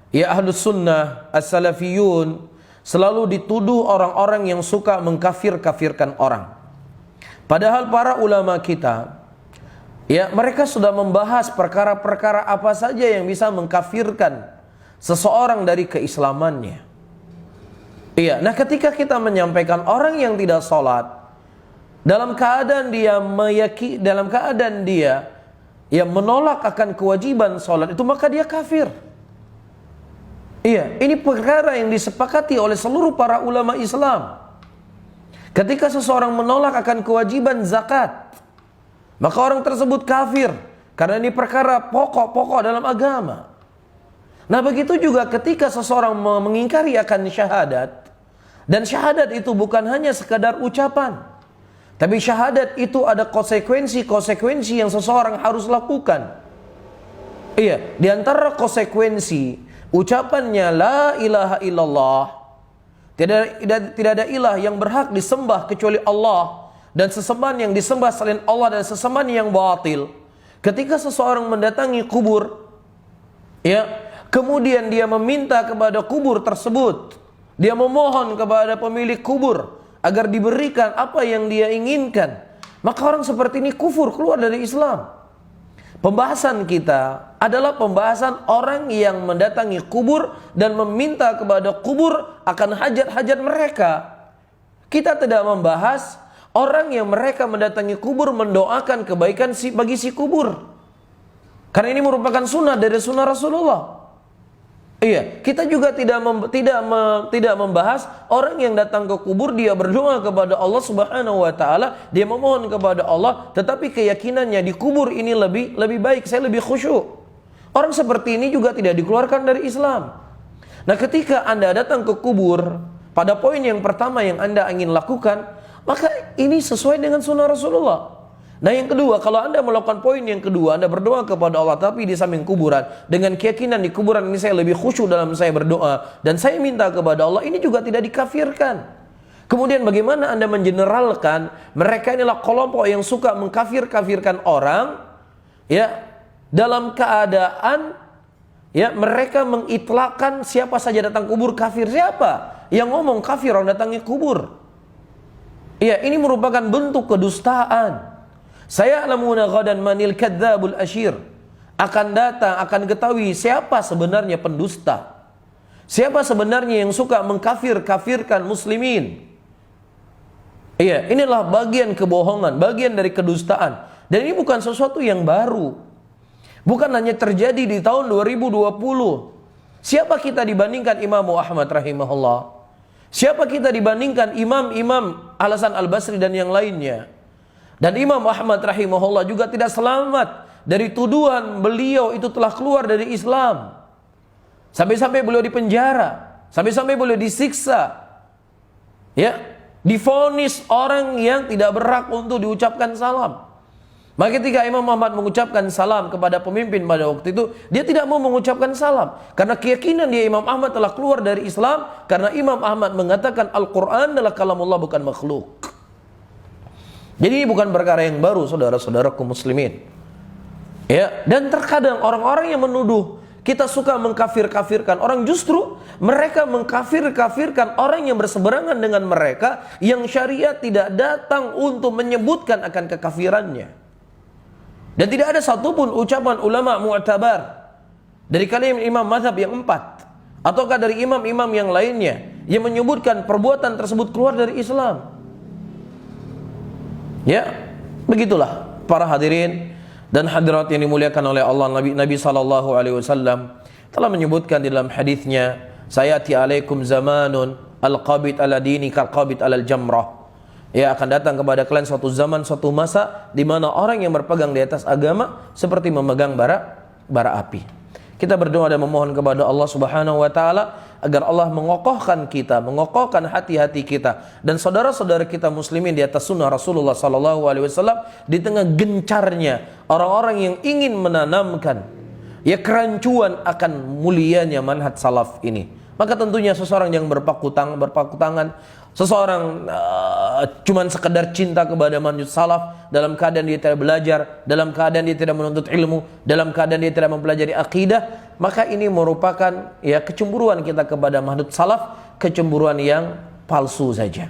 ya ahlus sunnah, as-salafiyun, selalu dituduh orang-orang yang suka mengkafir-kafirkan orang. Padahal para ulama kita, ya mereka sudah membahas perkara-perkara apa saja yang bisa mengkafirkan seseorang dari keislamannya. Iya, nah ketika kita menyampaikan orang yang tidak sholat, dalam keadaan dia yang menolak akan kewajiban sholat itu, maka dia kafir. Iya, ini perkara yang disepakati oleh seluruh para ulama Islam. Ketika seseorang menolak akan kewajiban zakat, maka orang tersebut kafir, karena ini perkara pokok-pokok dalam agama. Nah begitu juga ketika seseorang mengingkari akan syahadat, dan syahadat itu bukan hanya sekadar ucapan, tapi syahadat itu ada konsekuensi-konsekuensi yang seseorang harus lakukan. Iya, di antara konsekuensi ucapannya la ilaha illallah, tidak ada ilah yang berhak disembah kecuali Allah, dan sesembahan yang disembah selain Allah dan sesembahan yang batil. Ketika seseorang mendatangi kubur, ya, kemudian dia meminta kepada kubur tersebut, dia memohon kepada pemilik kubur agar diberikan apa yang dia inginkan, maka orang seperti ini kufur, keluar dari Islam. Pembahasan kita adalah pembahasan orang yang mendatangi kubur dan meminta kepada kubur akan hajat-hajat mereka. Kita tidak membahas orang yang mereka mendatangi kubur mendoakan kebaikan bagi si kubur, karena ini merupakan sunnah dari sunnah Rasulullah. Iya, kita juga tidak membahas orang yang datang ke kubur, dia berdoa kepada Allah Subhanahu wa taala, dia memohon kepada Allah, tetapi keyakinannya di kubur ini lebih baik, saya lebih khusyuk. Orang seperti ini juga tidak dikeluarkan dari Islam. Nah, ketika Anda datang ke kubur, pada poin yang pertama yang Anda ingin lakukan, maka ini sesuai dengan sunnah Rasulullah. Nah yang kedua, kalau Anda melakukan poin yang kedua, Anda berdoa kepada Allah tapi di samping kuburan, dengan keyakinan di kuburan ini saya lebih khusyuk dalam saya berdoa, dan saya minta kepada Allah, ini juga tidak dikafirkan. Kemudian bagaimana Anda mengeneralkan mereka inilah kelompok yang suka mengkafir-kafirkan orang, ya, dalam keadaan, ya, mereka mengitlakkan siapa saja datang kubur kafir. Siapa yang ngomong kafir orang datangi kubur? Ya, ini merupakan bentuk kedustaan. Saya alamuna ghadan manil kadzabul asyir. Akan datang, akan ketahui siapa sebenarnya pendusta, siapa sebenarnya yang suka mengkafir-kafirkan muslimin. Iya, inilah bagian kebohongan, bagian dari kedustaan. Dan ini bukan sesuatu yang baru, bukan hanya terjadi di tahun 2020. Siapa kita dibandingkan Imam Ahmad rahimahullah? Siapa kita dibandingkan imam-imam Al-Hasan Al-Basri dan yang lainnya? Dan Imam Ahmad rahimahullah juga tidak selamat dari tuduhan beliau itu telah keluar dari Islam. Sampai-sampai beliau dipenjara, sampai-sampai beliau disiksa, ya, divonis orang yang tidak berhak untuk diucapkan salam. Maka ketika Imam Ahmad mengucapkan salam kepada pemimpin pada waktu itu, dia tidak mau mengucapkan salam karena keyakinan dia Imam Ahmad telah keluar dari Islam, karena Imam Ahmad mengatakan Al-Quran adalah kalamullah, bukan makhluk. Jadi ini bukan perkara yang baru, saudara-saudaraku muslimin. Ya, dan terkadang orang-orang yang menuduh kita suka mengkafir-kafirkan orang, justru mereka mengkafir-kafirkan orang yang berseberangan dengan mereka, yang syariat tidak datang untuk menyebutkan akan kekafirannya. Dan tidak ada satupun ucapan ulama mu'tabar dari kalangan imam mazhab yang 4 ataukah dari imam-imam yang lainnya yang menyebutkan perbuatan tersebut keluar dari Islam. Ya, begitulah para hadirin dan hadirat yang dimuliakan oleh Allah. Nabi sallallahu alaihi wasallam telah menyebutkan di dalam hadisnya, sayati alaikum zamanun al-qabid ala dini kal-qabid ala al-jamrah. Ya, akan datang kepada kalian suatu zaman, suatu masa di mana orang yang berpegang di atas agama seperti memegang bara api. Kita berdoa dan memohon kepada Allah Subhanahu wa taala agar Allah mengokohkan kita, mengokohkan hati-hati kita dan saudara-saudara kita muslimin di atas sunnah Rasulullah sallallahu alaihi wasallam, di tengah gencarnya orang-orang yang ingin menanamkan ya kerancuan akan mulianya manhaj salaf ini. Maka tentunya seseorang yang berpaku tangan, seseorang cuman sekedar cinta kepada manhaj salaf, dalam keadaan dia tidak belajar, dalam keadaan dia tidak menuntut ilmu, dalam keadaan dia tidak mempelajari akidah, maka ini merupakan ya kecemburuan kita kepada manhaj salaf, kecemburuan yang palsu saja.